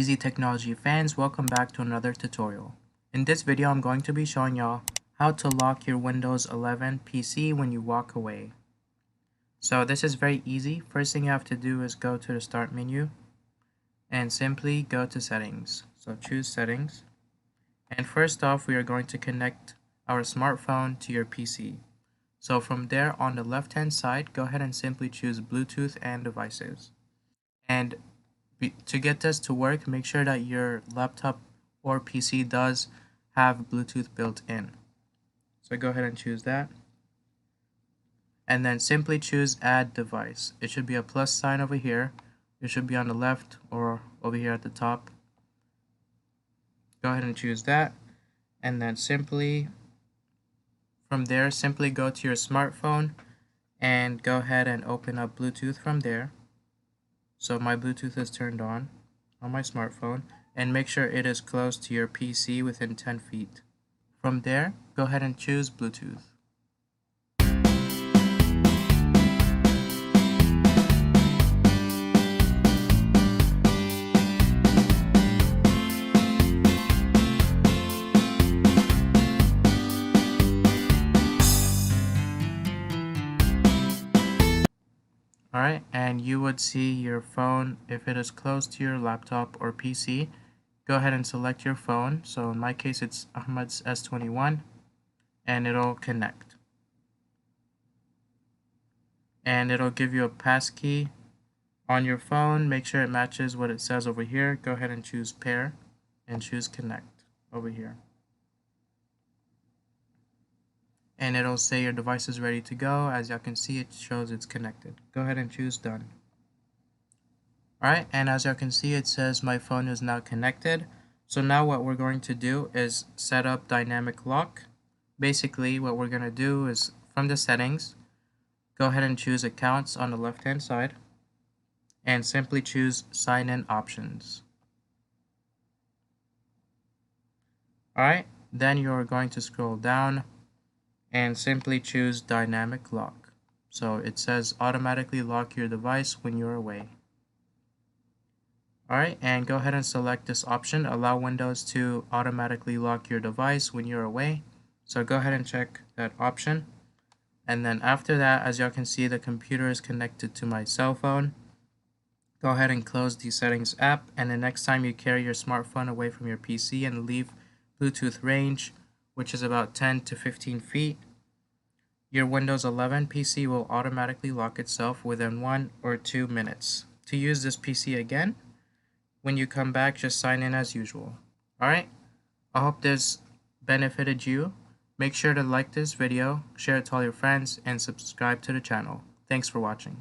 Easy Technology fans, welcome back to another tutorial. In this video, I'm going to be showing y'all how to lock your Windows 11 PC when you walk away. So this is very easy. First thing you have to do is go to the Start menu and simply go to Settings. So choose Settings. And first off, we are going to connect our smartphone to your PC. So from there on the left hand side, go ahead and simply choose Bluetooth and Devices. And to get this to work, make sure that your laptop or PC does have Bluetooth built in. So go ahead and choose that. And then simply choose Add Device. It should be a plus sign over here. It should be on the left or over here at the top. Go ahead and choose that. And then simply, from there, simply go to your smartphone and go ahead and open up Bluetooth from there. So my Bluetooth is turned on my smartphone, and make sure it is close to your PC within 10 feet. From there, go ahead and choose Bluetooth. Alright, and you would see your phone if it is close to your laptop or PC. Go ahead and select your phone. So in my case, it's Ahmed's S21, and it'll connect. And it'll give you a passkey on your phone. Make sure it matches what it says over here. Go ahead and choose Pair and choose Connect over here. And it'll say your device is ready to go. As y'all can see, it shows it's connected. Go ahead and choose Done. Alright, and as y'all can see, it says my phone is now connected. So now what we're going to do is set up dynamic lock. Basically, what we're going to do is from the settings, go ahead and choose Accounts on the left hand side and simply choose Sign In Options. Alright, then you're going to scroll down and simply choose Dynamic Lock. So it says automatically lock your device when you're away. Alright, and go ahead and select this option, allow Windows to automatically lock your device when you're away. So go ahead and check that option. And then after that, as y'all can see, the computer is connected to my cell phone. Go ahead and close the Settings app, and the next time you carry your smartphone away from your PC and leave Bluetooth range, which is about 10 to 15 feet, your Windows 11 PC will automatically lock itself within 1 or 2 minutes. To use this PC again, when you come back, just sign in as usual. Alright, I hope this benefited you. Make sure to like this video, share it to all your friends, and subscribe to the channel. Thanks for watching.